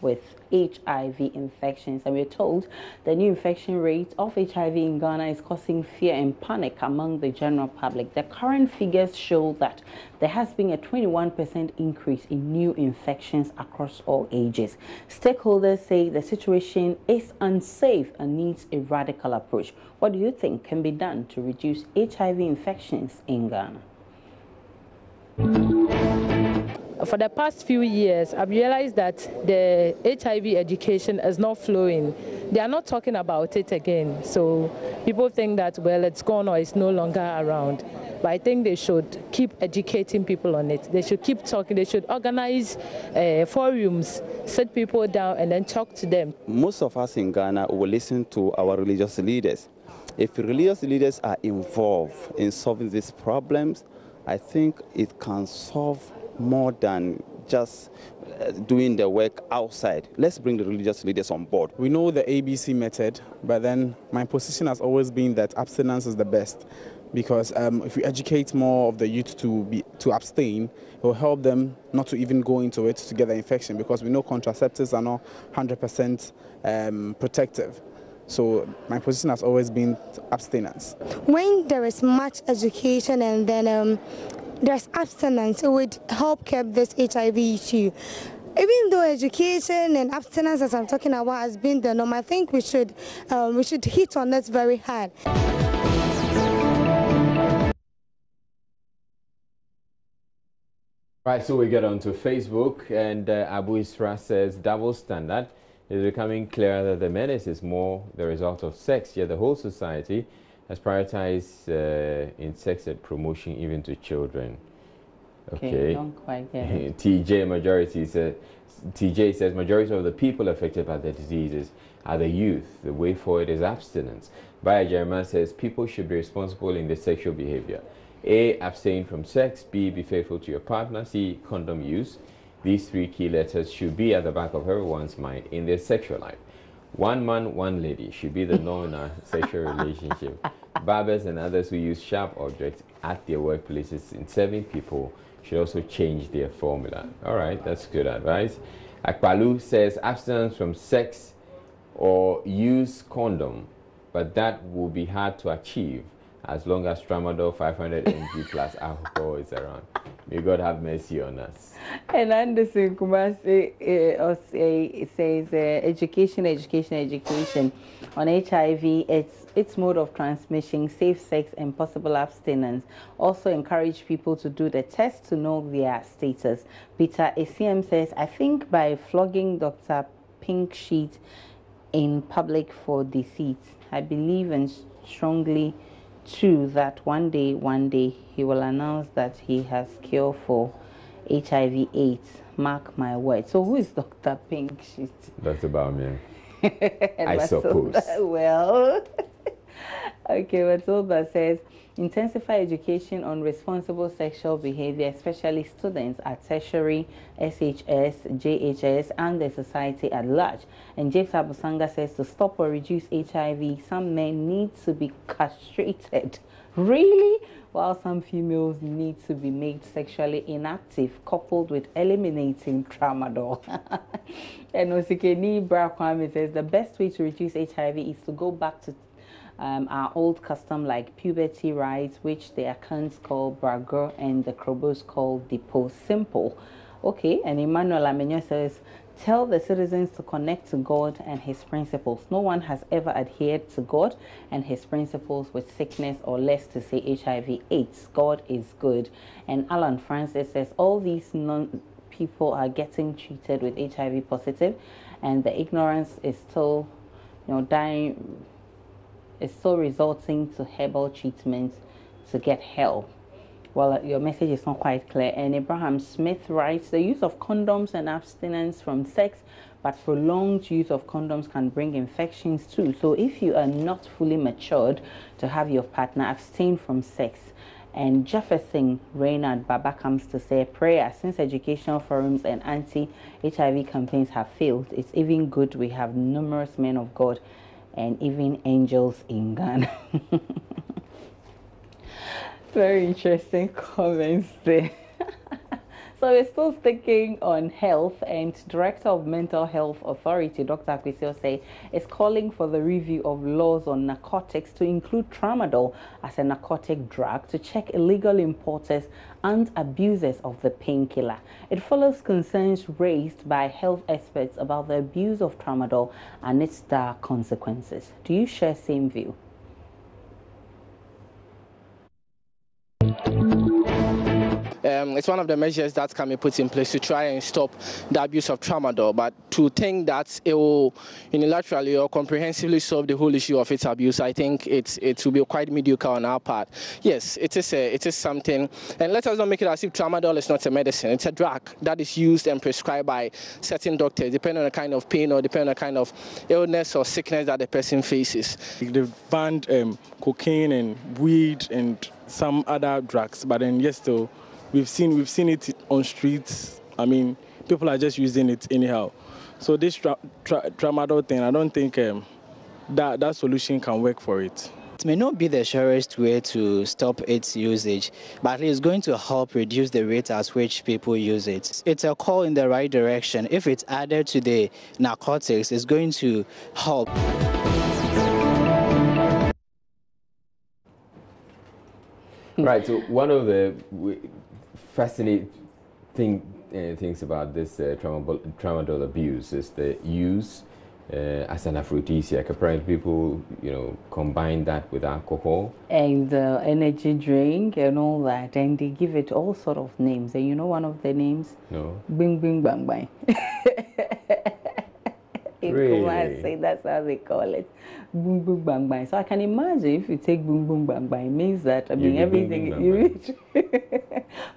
with HIV infections. And we're told the new infection rate of HIV in Ghana is causing fear and panic among the general public. The current figures show that there has been a 21% increase in new infections across all ages. Stakeholders say the situation is unsafe and needs a radical approach. What do you think can be done to reduce HIV infections in Ghana? For the past few years, I've realized that the HIV education is not flowing. They are not talking about it again. So people think that, well, it's gone or it's no longer around. But I think they should keep educating people on it. They should keep talking. They should organize forums, sit people down, and then talk to them. Most of us in Ghana will listen to our religious leaders. If religious leaders are involved in solving these problems, I think it can solve more than just doing the work outside. Let's bring the religious leaders on board. We know the ABC method, but then my position has always been that abstinence is the best, because if we educate more of the youth to abstain, it will help them not to even go into it to get the infection, because we know contraceptives are not 100% protective. So my position has always been abstinence. When there is much education and then there's abstinence, it would help keep this HIV issue. Even though education and abstinence, as I'm talking about, has been the norm, I think we should hit on that very hard. Right, so we get on to Facebook, and Abu Isra says double standard is becoming clearer that the menace is more the result of sex, yet the whole society has prioritized in sex ed promotion even to children. Okay. Don't quite get it. TJ says majority of the people affected by the diseases are the youth. The way forward is abstinence. Baya Jeremiah says people should be responsible in their sexual behavior. A, abstain from sex. B, be faithful to your partner. C, condom use. These three key letters should be at the back of everyone's mind in their sexual life. One man, one lady should be the norm in our sexual relationship. Barbers and others who use sharp objects at their workplaces in serving people should also change their formula. All right, that's good advice. Akpalu says abstinence from sex or use condom, but that will be hard to achieve as long as tramadol 500 mg plus alcohol is around. May God have mercy on us. And Anderson Kumasi says education on HIV, its mode of transmission, safe sex and possible abstinence. Also encourage people to do the test to know their status. Peter ACM says, I think by flogging Dr. Pink Sheet in public for deceit, I believe and strongly too that one day he will announce that he has cure for HIV/AIDS. Mark my word. So who is Dr. Pink Sheet? Dr. Baumia. I suppose. Well, okay, Matilda says intensify education on responsible sexual behavior, especially students at tertiary, SHS, JHS, and the society at large. And James Abusanga says to stop or reduce HIV, some men need to be castrated. Really? While some females need to be made sexually inactive, coupled with eliminating tramadol. And Osikeni Brakwame says the best way to reduce HIV is to go back to our old custom like puberty rites, which the accounts call Brago and the Krobos call Depot Simple. Okay, and Emmanuel Amenyo says, tell the citizens to connect to God and his principles. No one has ever adhered to God and his principles with sickness or less to say HIV/AIDS. God is good. And Alan Francis says all these people are getting treated with HIV positive, and the ignorance is still, dying. Is still resulting to herbal treatments to get help. Well, your message is not quite clear. And Abraham Smith writes, the use of condoms and abstinence from sex, but prolonged use of condoms can bring infections too. So if you are not fully matured to have your partner, abstain from sex. And Jefferson Reynard Baba comes to say, prayer, since educational forums and anti-HIV campaigns have failed, it's even good we have numerous men of God and even angels in Ghana. Very interesting comments there. So we're still sticking on health, and Director of Mental Health Authority, Dr. Akwesio, say is calling for the review of laws on narcotics to include tramadol as a narcotic drug to check illegal importers and abusers of the painkiller. It follows concerns raised by health experts about the abuse of tramadol and its dire consequences. Do you share same view? It's one of the measures that can be put in place to try and stop the abuse of tramadol, but to think that it will unilaterally or comprehensively solve the whole issue of its abuse, I think it will be quite mediocre on our part. Yes, it is something, and let us not make it as if tramadol is not a medicine. It's a drug that is used and prescribed by certain doctors, depending on the kind of pain or depending on the kind of illness or sickness that the person faces. They've banned cocaine and weed and some other drugs, but then yes, though, we've seen it on streets. I mean, people are just using it anyhow. So this tramadol thing, I don't think that solution can work for it. It may not be the surest way to stop its usage, but it is going to help reduce the rate at which people use it. It's a call in the right direction. If it's added to the narcotics, it's going to help. Right, so one of the fascinating things about this tramadol abuse is the use as an aphrodisiac. Apparently people, combine that with alcohol. And energy drink and all that, and they give it all sort of names. And you know one of the names? No. Bing, bing, bang, bang. Really? I say that's how they call it. Boom, boom, bang, bang. So I can imagine if you take boom, boom, bang, bang, it means that, I mean, everything you reach.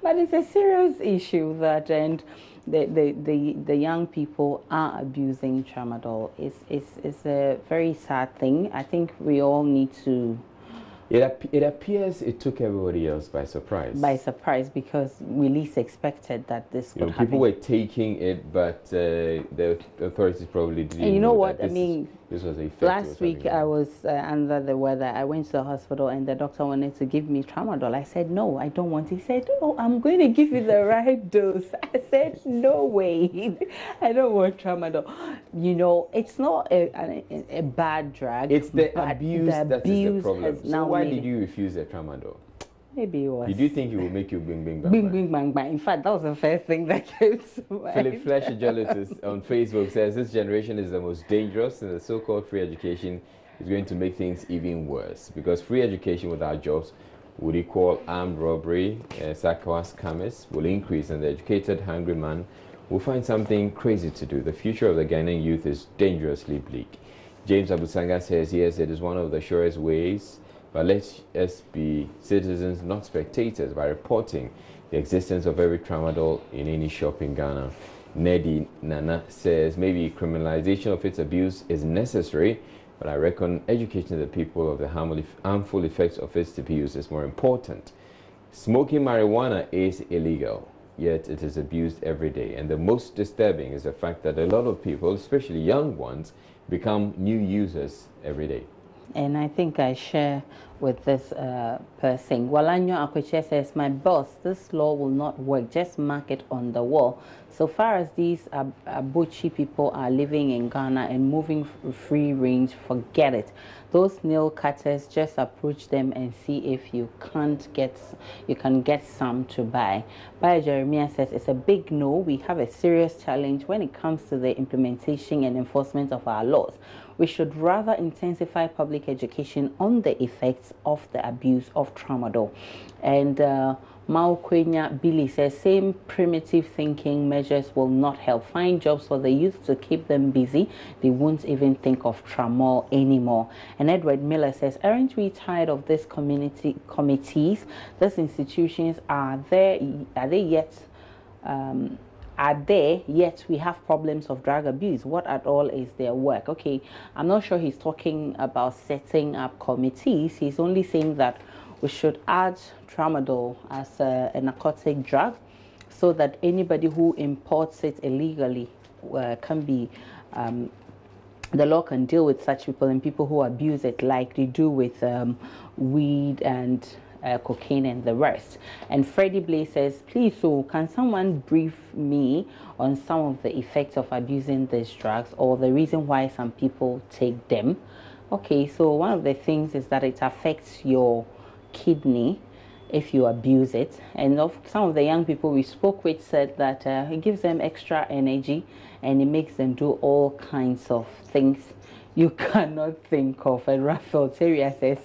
But it's a serious issue that, and the young people are abusing tramadol. It's a very sad thing. I think we all need to. It appears it took everybody else by surprise. By surprise, because we least expected that this could happen. People were taking it, but the authorities probably didn't. And you know what? That this was a last week I was under the weather. I went to the hospital and the doctor wanted to give me tramadol. I said, no, I don't want. He said, oh, I'm going to give you the right dose. I said, no way. I don't want tramadol. It's not a bad drug. It's the abuse that is the problem. So why did you refuse the tramadol? Maybe it was. Did you think it would make you bing, bing, bang, bing, bang? bing, bang, bang. In fact, that was the first thing that came to mind. Philip Fleischer-Jolitus on Facebook says this generation is the most dangerous, and the so-called free education is going to make things even worse, because free education without jobs would equal armed robbery, Sakawa scammers will increase, and the educated, hungry man will find something crazy to do. The future of the Ghanaian youth is dangerously bleak. James Abusanga says, yes, it is one of the surest ways, but let's be citizens, not spectators, by reporting the existence of every tramadol in any shop in Ghana. Nedi Nana says maybe criminalization of its abuse is necessary, but I reckon education of the people of the harmful effects of its abuse is more important. Smoking marijuana is illegal, yet it is abused every day. And the most disturbing is the fact that a lot of people, especially young ones, become new users every day. And I think I share with this person. Walanyo Akweche says, my boss, this law will not work. Just mark it on the wall. So far as these Abuchi people are living in Ghana and moving free range, forget it. Those nail cutters, just approach them and see if you can get some to buy. Bayo Jeremiah says, it's a big no. We have a serious challenge when it comes to the implementation and enforcement of our laws. We should rather intensify public education on the effects of the abuse of tramadol. And Maukwenya Billy says, same primitive thinking measures will not help. Find jobs for the youth to keep them busy. They won't even think of tramol anymore. And Edward Miller says, aren't we tired of these committees? These institutions, are there yet we have problems of drug abuse? What at all is their work? Okay, I'm not sure he's talking about setting up committees. He's only saying that we should add tramadol as a narcotic drug so that anybody who imports it illegally can be, the law can deal with such people and people who abuse it like they do with weed and cocaine and the rest. And Freddie Blaze says, please, so can someone brief me on some of the effects of abusing these drugs or the reason why some people take them? Okay, so one of the things is that it affects your kidney if you abuse it. And some of the young people we spoke with said that it gives them extra energy and it makes them do all kinds of things you cannot think of. And Raphael Terrier says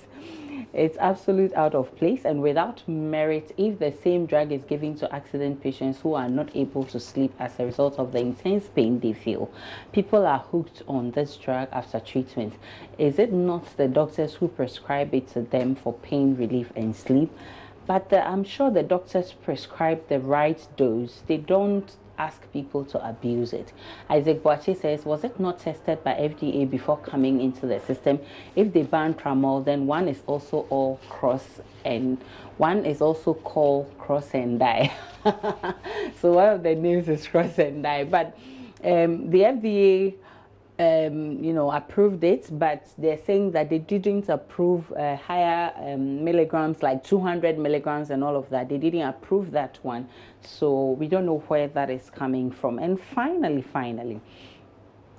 it's absolute out of place and without merit if the same drug is given to accident patients who are not able to sleep as a result of the intense pain they feel. People are hooked on this drug after treatment. Is it not the doctors who prescribe it to them for pain relief and sleep? But I'm sure the doctors prescribe the right dose. They don't ask people to abuse it. Isaac Boache says, was it not tested by FDA before coming into the system? If they ban tramadol, then one is also all cross and one is also called cross and die. So one of the names is cross and die. But the FDA approved it, but they're saying that they didn't approve higher milligrams, like 200 milligrams and all of that. They didn't approve that one. So we don't know where that is coming from. And finally,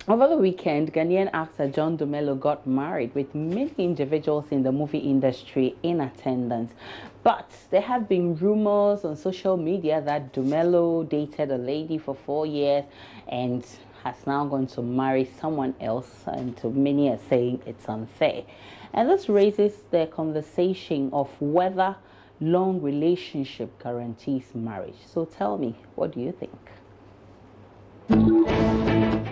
over the weekend, Ghanaian actor John Dumelo got married with many individuals in the movie industry in attendance. But there have been rumors on social media that Dumelo dated a lady for 4 years and has now gone to marry someone else, and to many are saying it's unfair. And this raises the conversation of whether long relationship guarantees marriage. So tell me, what do you think?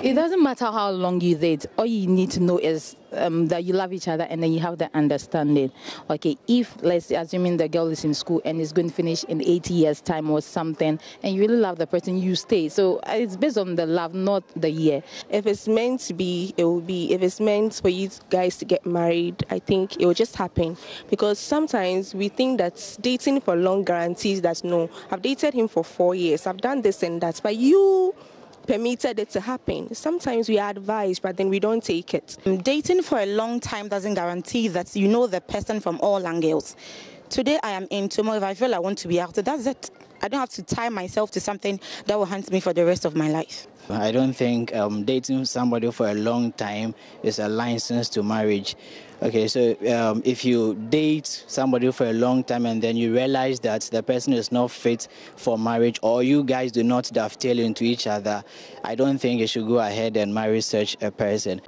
It doesn't matter how long you date. All you need to know is that you love each other and then you have the understanding. Okay, if, let's say, assuming the girl is in school and is going to finish in 8 years' time or something, and you really love the person, you stay. So it's based on the love, not the year. If it's meant to be, it will be. If it's meant for you guys to get married, I think it will just happen. Because sometimes we think that dating for long guarantees that, no, I've dated him for 4 years, I've done this and that, but you permitted it to happen. Sometimes we advise, but then we don't take it. Dating for a long time doesn't guarantee that you know the person from all angles. Today I am in, tomorrow if I feel I want to be out, that's it. I don't have to tie myself to something that will haunt me for the rest of my life. I don't think dating somebody for a long time is a license to marriage. Okay, so if you date somebody for a long time and then you realize that the person is not fit for marriage or you guys do not dovetail into each other, I don't think you should go ahead and marry such a person.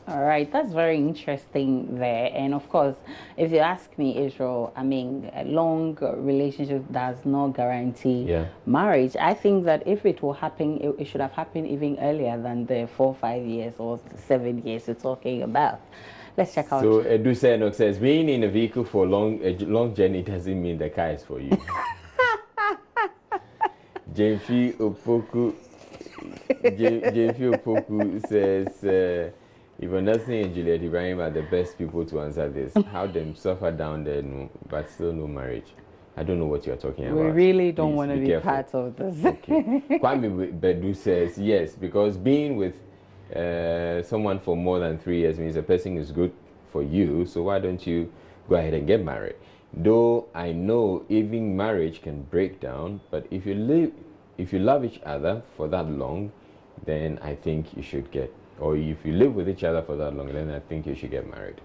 All right, that's very interesting there. And of course, if you ask me, Israel, I mean, a long relationship does not guarantee marriage. I think that if it will happen, it should have happened even earlier than the 4 or 5 years or 7 years you're talking about. Let's check out. So Edu Senok says, being in a vehicle for a long journey doesn't mean the car is for you. Jemfi Opoku says, even Nelson and Juliet Ibrahim are the best people to answer this. How them suffer down there, no, but still no marriage. I don't know what you're talking about. We really don't want to be part of this. Okay. Kwame Bedu says, yes, because being with someone for more than 3 years means the person is good for you, so why don't you go ahead and get married? Though I know even marriage can break down, but if you love each other for that long, then I think you should get, or if you live with each other for that long, then I think you should get married.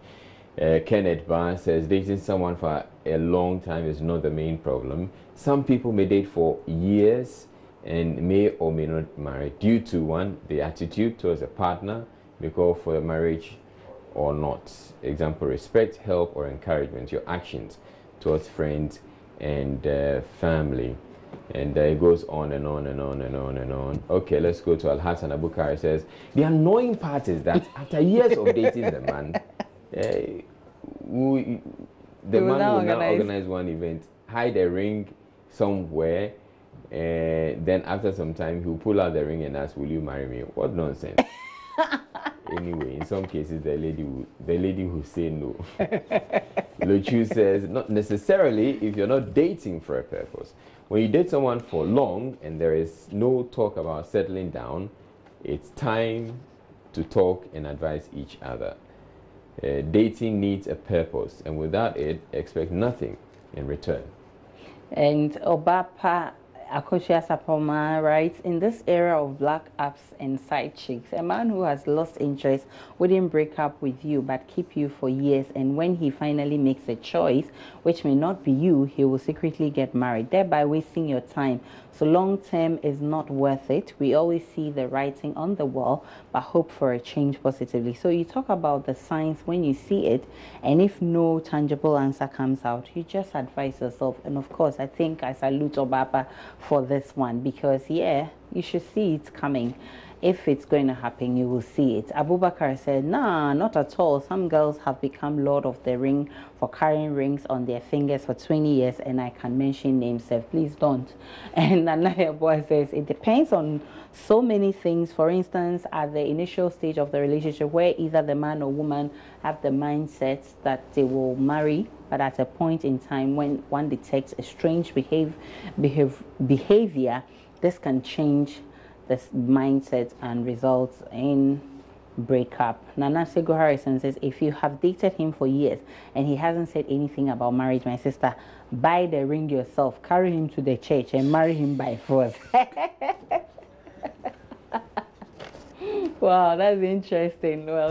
Kenneth Barr says, dating someone for a long time is not the main problem. Some people may date for years and may or may not marry due to, one, the attitude towards a partner, may call for a marriage or not. Example, respect, help, or encouragement, your actions towards friends and family. And it goes on and on and on and on and on. Okay, let's go to Al-Hassan Abukar. It says, the annoying part is that after years of dating the man, the man will now organize one event, hide a ring somewhere, and then after some time he'll pull out the ring and ask, will you marry me? What nonsense. Anyway, in some cases the lady will say no. Luchu says, not necessarily if you're not dating for a purpose. When you date someone for long and there is no talk about settling down, it's time to talk and advise each other. Dating needs a purpose, and without it, expect nothing in return. And Obapa Akosia Sapoma writes, in this era of black apps and side chicks, a man who has lost interest wouldn't break up with you but keep you for years, and when he finally makes a choice, which may not be you, he will secretly get married, thereby wasting your time. So long term is not worth it. We always see the writing on the wall, but hope for a change positively. So you talk about the signs when you see it, and if no tangible answer comes out, you just advise yourself. And of course, I think I salute Obapa for this one, because yeah, you should see it coming. If it's going to happen, you will see it. Abubakar said, nah, not at all. Some girls have become Lord of the Ring for carrying rings on their fingers for 20 years, and I can mention names, so please don't. And another boy says, it depends on so many things. For instance, at the initial stage of the relationship, where either the man or woman have the mindset that they will marry, but at a point in time when one detects a strange behavior, this can change this mindset and results in breakup. Nana Sego Harrison says, if you have dated him for years and he hasn't said anything about marriage, my sister, buy the ring yourself, carry him to the church and marry him by force. Wow, that's interesting. Well,